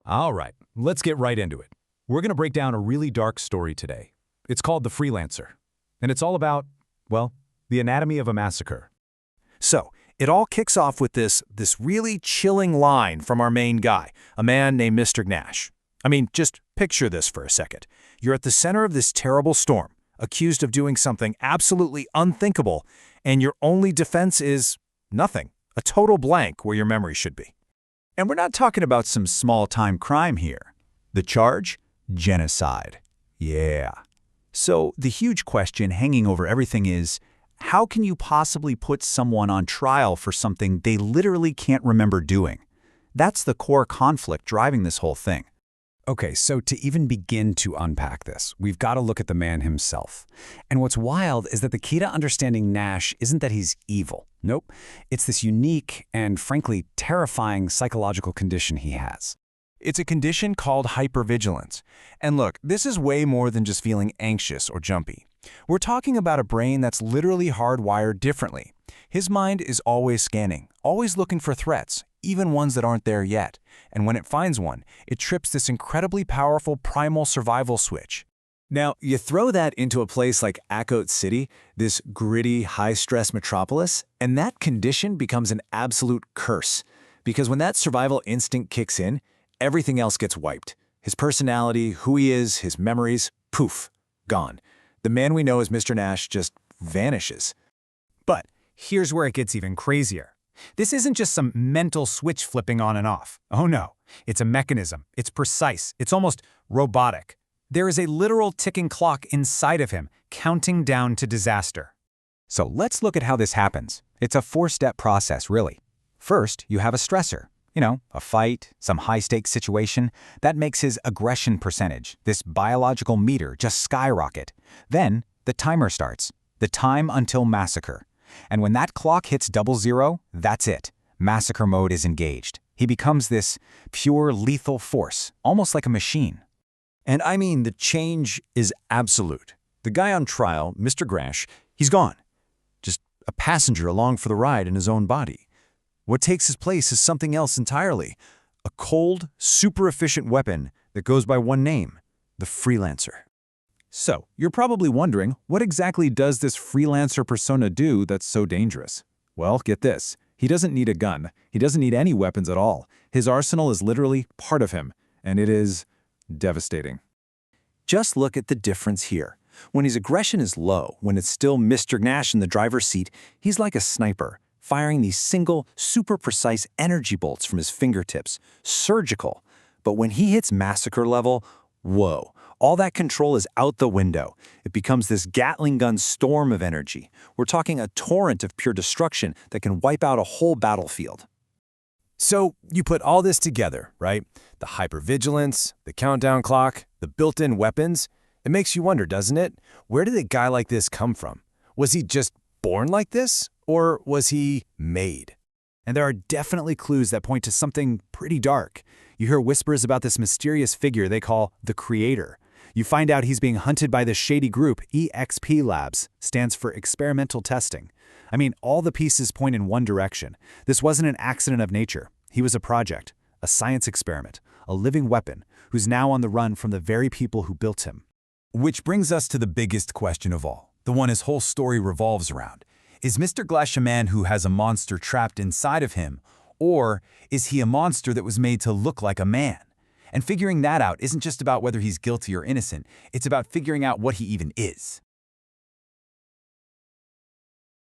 All right, let's get right into it. We're going to break down a really dark story today. It's called The Freelancer, and it's all about, well, the anatomy of a massacre. So, it all kicks off with this really chilling line from our main guy, a man named Mr. Gnash. I mean, just picture this for a second. You're at the center of this terrible storm, accused of doing something absolutely unthinkable, and your only defense is nothing, a total blank where your memory should be. And we're not talking about some small-time crime here. The charge? Genocide. Yeah. So the huge question hanging over everything is, how can you possibly put someone on trial for something they literally can't remember doing? That's the core conflict driving this whole thing. Okay, so to even begin to unpack this, we've got to look at the man himself. And what's wild is that the key to understanding Nash isn't that he's evil. Nope. It's this unique and, frankly, terrifying psychological condition he has. It's a condition called hypervigilance. And look, this is way more than just feeling anxious or jumpy. We're talking about a brain that's literally hardwired differently. His mind is always scanning, always looking for threats, even ones that aren't there yet. And when it finds one, it trips this incredibly powerful primal survival switch. Now, you throw that into a place like Akot City, this gritty, high-stress metropolis, and that condition becomes an absolute curse. Because when that survival instinct kicks in, everything else gets wiped. His personality, who he is, his memories, poof, gone. The man we know as Mr. Nash just vanishes. But here's where it gets even crazier. This isn't just some mental switch flipping on and off. Oh no, it's a mechanism. It's precise. It's almost robotic. There is a literal ticking clock inside of him, counting down to disaster. So let's look at how this happens. It's a four-step process, really. First, you have a stressor. A fight, some high-stakes situation. That makes his aggression percentage, this biological meter, just skyrocket. Then, the timer starts. The time until massacre. And when that clock hits 00, that's it. Massacre mode is engaged. He becomes this pure lethal force, almost like a machine. And I mean, the change is absolute. The guy on trial, Mr. Grash, he's gone. Just a passenger along for the ride in his own body. What takes his place is something else entirely. A cold, super efficient weapon that goes by one name, the Freelancer. So, you're probably wondering, what exactly does this Freelancer persona do that's so dangerous? Well, get this. He doesn't need a gun. He doesn't need any weapons at all. His arsenal is literally part of him, and it is devastating. Just look at the difference here. When his aggression is low, when it's still Mr. Gnash in the driver's seat, he's like a sniper, firing these single, super precise energy bolts from his fingertips, surgical. But when he hits massacre level, whoa, all that control is out the window. It becomes this Gatling gun storm of energy. We're talking a torrent of pure destruction that can wipe out a whole battlefield. So you put all this together, right? The hypervigilance, the countdown clock, the built-in weapons. It makes you wonder, doesn't it? Where did a guy like this come from? Was he just born like this? Or was he made? And there are definitely clues that point to something pretty dark. You hear whispers about this mysterious figure they call the Creator. You find out he's being hunted by this shady group, EXP Labs, stands for Experimental Testing. I mean, all the pieces point in one direction. This wasn't an accident of nature. He was a project, a science experiment, a living weapon, who's now on the run from the very people who built him. Which brings us to the biggest question of all, the one his whole story revolves around. Is Mr. Glash a man who has a monster trapped inside of him, or is he a monster that was made to look like a man? And figuring that out isn't just about whether he's guilty or innocent, it's about figuring out what he even is.